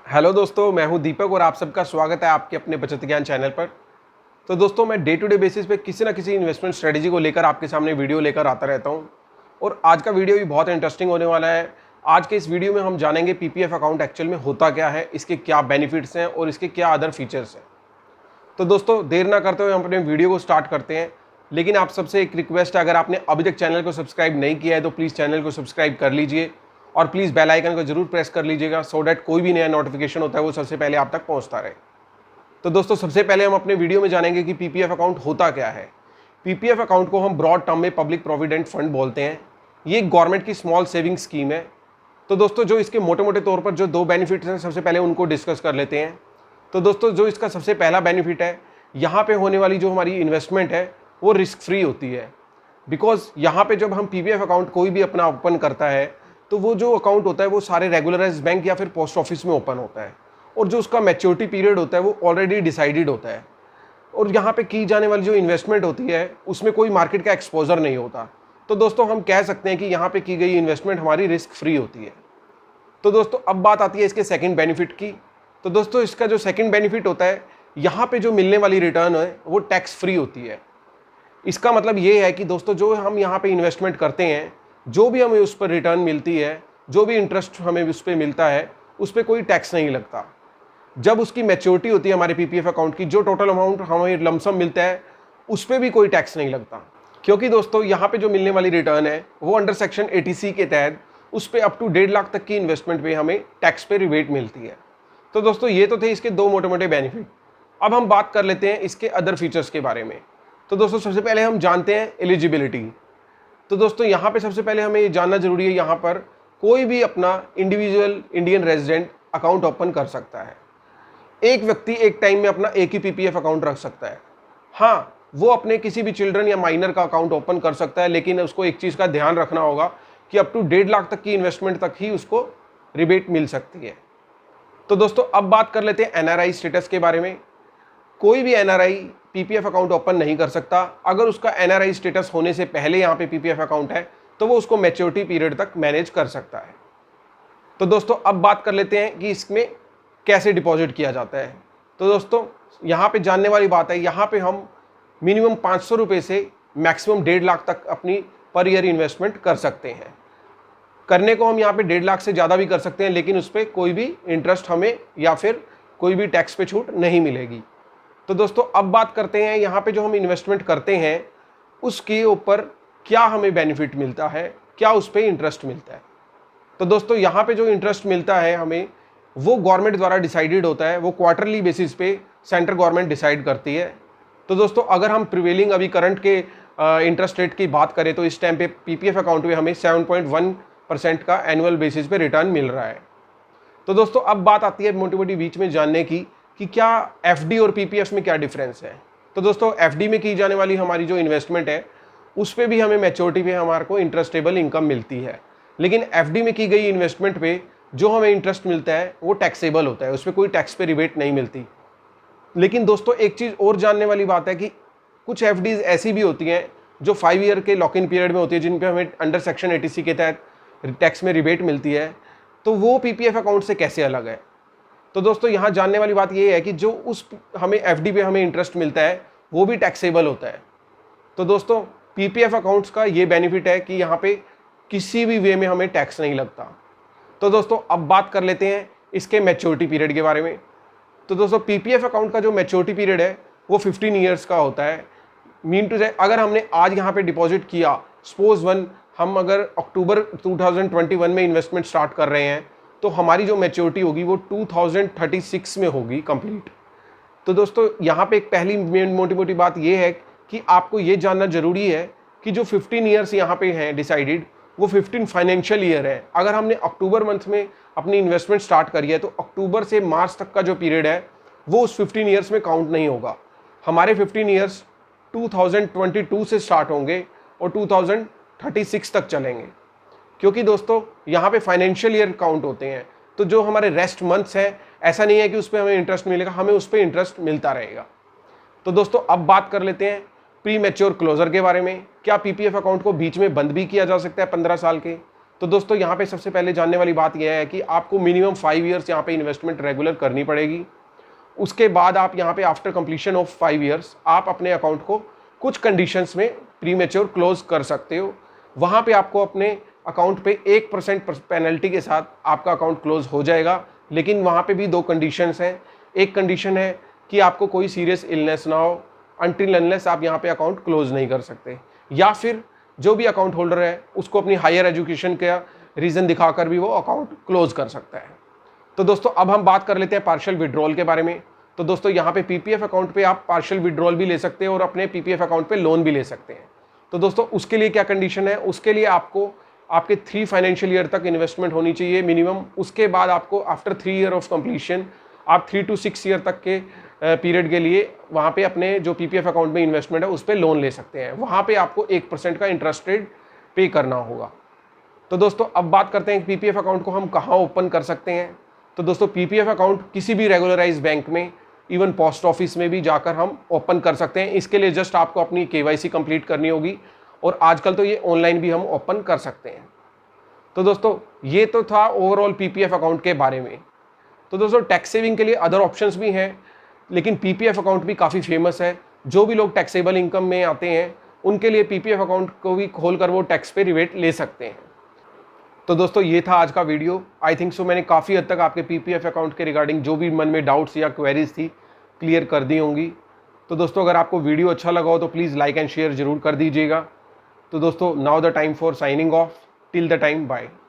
Hello दोस्तों, मैं हूं दीपक और आप सबका स्वागत है आपके अपने बचत ज्ञान चैनल पर। तो दोस्तों, मैं डे टू डे बेसिस पे किसी ना किसी इन्वेस्टमेंट स्ट्रेटजी को लेकर आपके सामने वीडियो लेकर आता रहता हूं और आज का वीडियो भी बहुत इंटरेस्टिंग होने वाला है। आज के इस वीडियो में हम जानेंगे पीपीएफ अकाउंट एक्चुअल में होता क्या है, इसके क्या बेनिफिट्स हैं और इसके क्या अदर फीचर्स हैं। तो दोस्तों, देर ना करते हुए हम अपने वीडियो को स्टार्ट करते हैं। लेकिन आप सबसे एक रिक्वेस्ट है, अगर आपने अभी तक चैनल को सब्सक्राइब नहीं किया है तो प्लीज़ चैनल को सब्सक्राइब कर लीजिए और प्लीज़ बेल आइकन को जरूर प्रेस कर लीजिएगा सो डैट कोई भी नया नोटिफिकेशन होता है वो सबसे पहले आप तक पहुंचता रहे। तो दोस्तों, सबसे पहले हम अपने वीडियो में जानेंगे कि पीपीएफ अकाउंट होता क्या है। पीपीएफ अकाउंट को हम ब्रॉड टर्म में पब्लिक प्रोविडेंट फंड बोलते हैं। ये एक गवर्नमेंट की स्मॉल सेविंग स्कीम है। तो दोस्तों, जो इसके मोटे मोटे तौर पर जो दो बेनिफिट्स हैं, सबसे पहले उनको डिस्कस कर लेते हैं। तो दोस्तों, जो इसका सबसे पहला बेनिफिट है, यहाँ पे होने वाली जो हमारी इन्वेस्टमेंट है वो रिस्क फ्री होती है। बिकॉज यहाँ पे जब हम पीपीएफ अकाउंट कोई भी अपना ओपन करता है तो वो जो अकाउंट होता है वो सारे रेगुलराइज बैंक या फिर पोस्ट ऑफिस में ओपन होता है और जो उसका मैच्योरिटी पीरियड होता है वो ऑलरेडी डिसाइडेड होता है और यहाँ पे की जाने वाली जो इन्वेस्टमेंट होती है उसमें कोई मार्केट का एक्सपोजर नहीं होता। तो दोस्तों, हम कह सकते हैं कि यहाँ पे की गई इन्वेस्टमेंट हमारी रिस्क फ्री होती है। तो दोस्तों, अब बात आती है इसके सेकंड बेनिफिट की। तो दोस्तों, इसका जो सेकंड बेनिफिट होता है, यहाँ पे जो मिलने वाली रिटर्न है वो टैक्स फ्री होती है। इसका मतलब ये है कि दोस्तों, जो हम यहाँ पे इन्वेस्टमेंट करते हैं, जो भी हमें उस पर रिटर्न मिलती है, जो भी इंटरेस्ट हमें उस पर मिलता है, उस पर कोई टैक्स नहीं लगता। जब उसकी मैच्योरिटी होती है हमारे पीपीएफ अकाउंट की, जो टोटल अमाउंट हमें लमसम मिलता है उस पर भी कोई टैक्स नहीं लगता। क्योंकि दोस्तों, यहाँ पे जो मिलने वाली रिटर्न है वो अंडर सेक्शन 80C के तहत उस पर अप टू 1.5 लाख तक की इन्वेस्टमेंट पे हमें टैक्स पे रिबेट मिलती है। तो दोस्तों, ये तो थे इसके दो मोटे मोटे बेनिफिट। अब हम बात कर लेते हैं इसके अदर फीचर्स के बारे में। तो दोस्तों, सबसे पहले हम जानते हैं एलिजिबिलिटी। तो दोस्तों, यहाँ पे सबसे पहले हमें ये जानना जरूरी है, यहाँ पर कोई भी अपना individual Indian resident account open कर सकता है। एक व्यक्ति एक टाइम में अपना एक ही पीपीएफ अकाउंट रख सकता है। हाँ, वो अपने किसी भी चिल्ड्रन या माइनर का अकाउंट ओपन कर सकता है, लेकिन उसको एक चीज़ का ध्यान रखना होगा कि अप टू 1.5 लाख तक की इन्वेस्टमेंट तक ही उसको रिबेट मिल सकती है। तो दोस्तों, अब बात कर लेते हैं एनआरआई स्टेटस के बारे में। कोई भी एनआरआई पीपीएफ अकाउंट ओपन नहीं कर सकता। अगर उसका एनआरआई स्टेटस होने से पहले यहाँ पे पीपीएफ अकाउंट है तो वो उसको मैच्योरिटी पीरियड तक मैनेज कर सकता है। तो दोस्तों, अब बात कर लेते हैं कि इसमें कैसे डिपॉजिट किया जाता है। तो दोस्तों, यहाँ पे जानने वाली बात है, यहाँ पे हम मिनिमम 500 रुपये से मैक्सिमम 1.5 लाख तक अपनी पर ईयर इन्वेस्टमेंट कर सकते हैं। करने को हम यहाँ पे 1.5 लाख से ज़्यादा भी कर सकते हैं, लेकिन उस पर कोई भी इंटरेस्ट हमें या फिर कोई भी टैक्स पे छूट नहीं मिलेगी। तो दोस्तों, अब बात करते हैं यहाँ पे जो हम इन्वेस्टमेंट करते हैं उसके ऊपर क्या हमें बेनिफिट मिलता है, क्या उस पर इंटरेस्ट मिलता है। तो दोस्तों, यहाँ पे जो इंटरेस्ट मिलता है हमें वो गवर्नमेंट द्वारा डिसाइडेड होता है। वो क्वार्टरली बेसिस पे सेंट्रल गवर्नमेंट डिसाइड करती है। तो दोस्तों, अगर हम प्रिवेलिंग अभी करंट के इंटरेस्ट रेट की बात करें तो इस टाइम पे पीपीएफ अकाउंट में हमें 7.1% का एनुअल बेसिस पे रिटर्न मिल रहा है। तो दोस्तों, अब बात आती है मोटी मोटी बीच में जानने की कि क्या एफडी और पीपीएफ में क्या डिफरेंस है। तो दोस्तों, एफडी में की जाने वाली हमारी जो इन्वेस्टमेंट है उस पे भी हमें मैच्योरिटी पे हमारे को इंटरेस्टेबल इनकम मिलती है, लेकिन एफडी में की गई इन्वेस्टमेंट पे जो हमें इंटरेस्ट मिलता है वो टैक्सेबल होता है, उस पर कोई टैक्स पे रिबेट नहीं मिलती। लेकिन दोस्तों, एक चीज़ और जानने वाली बात है कि कुछ एफडीज ऐसी भी होती हैं जो 5 ईयर के लॉक इन पीरियड में होती है, जिन पे हमें अंडर सेक्शन 80C के तहत टैक्स में रिबेट मिलती है। तो वो पीपीएफ अकाउंट से कैसे अलग है। तो दोस्तों, यहाँ जानने वाली बात ये है कि जो उस हमें एफडी पे हमें इंटरेस्ट मिलता है वो भी टैक्सेबल होता है। तो दोस्तों, पीपीएफ अकाउंट्स का ये बेनिफिट है कि यहाँ पे किसी भी वे में हमें टैक्स नहीं लगता। तो दोस्तों, अब बात कर लेते हैं इसके मैच्योरिटी पीरियड के बारे में। तो दोस्तों, पीपीएफ अकाउंट का जो मैच्योरिटी पीरियड है वो 15 ईयर्स का होता है। मीन टू से अगर हमने आज यहाँ पे डिपॉजिट किया, सपोज हम अगर अक्टूबर 2021 में इन्वेस्टमेंट स्टार्ट कर रहे हैं तो हमारी जो मैच्योरिटी होगी वो 2036 में होगी कंप्लीट। तो दोस्तों, यहाँ पे एक पहली मोटी मोटी बात ये है कि आपको ये जानना जरूरी है कि जो 15 ईयर्स यहाँ पे हैं डिसाइडेड, वो 15 फाइनेंशियल ईयर है। अगर हमने अक्टूबर मंथ में अपनी इन्वेस्टमेंट स्टार्ट करी है तो अक्टूबर से मार्च तक का जो पीरियड है वो उस 15 ईयर्स में काउंट नहीं होगा। हमारे 15 ईयर्स 2022 से स्टार्ट होंगे और 2036 तक चलेंगे, क्योंकि दोस्तों यहाँ पे फाइनेंशियल ईयर काउंट होते हैं। तो जो हमारे रेस्ट मंथ्स हैं, ऐसा नहीं है कि उस पर हमें इंटरेस्ट मिलेगा, हमें उस पर इंटरेस्ट मिलता रहेगा। तो दोस्तों, अब बात कर लेते हैं प्री मैच्योर क्लोजर के बारे में। क्या पीपीएफ अकाउंट को बीच में बंद भी किया जा सकता है 15 साल के? तो दोस्तों यहाँ पे सबसे पहले जानने वाली बात यह है कि आपको मिनिमम 5 ईयर्स यहाँ पे इन्वेस्टमेंट रेगुलर करनी पड़ेगी। उसके बाद आप यहाँ पे आफ्टर कंप्लीशन ऑफ 5 ईयर्स आप अपने अकाउंट को कुछ कंडीशंस में प्रीमेच्योर क्लोज कर सकते हो। वहाँ पे आपको अपने अकाउंट पे 1% पेनल्टी के साथ आपका अकाउंट क्लोज हो जाएगा, लेकिन वहाँ पे भी 2 कंडीशंस हैं। एक कंडीशन है कि आपको कोई सीरियस इलनेस ना हो, अनटिल अनलेस आप यहाँ पे अकाउंट क्लोज नहीं कर सकते, या फिर जो भी अकाउंट होल्डर है उसको अपनी हायर एजुकेशन का रीज़न दिखाकर भी वो अकाउंट क्लोज कर सकता है। तो दोस्तों अब हम बात कर लेते हैं पार्शियल विड्रॉल के बारे में। तो दोस्तों यहाँ पे पीपीएफ अकाउंट पे आप पार्शियल विड्रॉल भी ले सकते हैं और अपने पीपीएफ अकाउंट पे लोन भी ले सकते हैं। तो दोस्तों उसके लिए क्या कंडीशन है, उसके लिए आपको आपके 3 फाइनेंशियल ईयर तक इन्वेस्टमेंट होनी चाहिए मिनिमम। उसके बाद आपको आफ्टर 3 ईयर ऑफ कंप्लीशन आप 3 to 6 ईयर तक के पीरियड के लिए वहाँ पे अपने जो पीपीएफ अकाउंट में इन्वेस्टमेंट है उस पर लोन ले सकते हैं। वहाँ पे आपको 1% का इंटरेस्ट रेट पे करना होगा। तो दोस्तों अब बात करते हैं पीपीएफ अकाउंट को हम कहाँ ओपन कर सकते हैं। तो दोस्तों पीपीएफ अकाउंट किसी भी रेगुलराइज बैंक में, इवन पोस्ट ऑफिस में भी जाकर हम ओपन कर सकते हैं। इसके लिए जस्ट आपको अपनी केवाईसी कंप्लीट करनी होगी और आजकल तो ये ऑनलाइन भी हम ओपन कर सकते हैं। तो दोस्तों ये तो था ओवरऑल पीपीएफ अकाउंट के बारे में। तो दोस्तों टैक्स सेविंग के लिए अदर ऑप्शंस भी हैं, लेकिन पीपीएफ अकाउंट भी काफ़ी फेमस है। जो भी लोग टैक्सेबल इनकम में आते हैं उनके लिए पीपीएफ अकाउंट को भी खोलकर वो टैक्स पे रिबेट ले सकते हैं। तो दोस्तों ये था आज का वीडियो। आई थिंक सो मैंने काफ़ी हद तक आपके पीपीएफ अकाउंट के रिगार्डिंग जो भी मन में डाउट्स या क्वेरीज थी क्लियर कर दी होंगी। तो दोस्तों अगर आपको वीडियो अच्छा लगा हो तो प्लीज़ लाइक एंड शेयर ज़रूर कर दीजिएगा। तो दोस्तों now the time for signing off, till the time bye.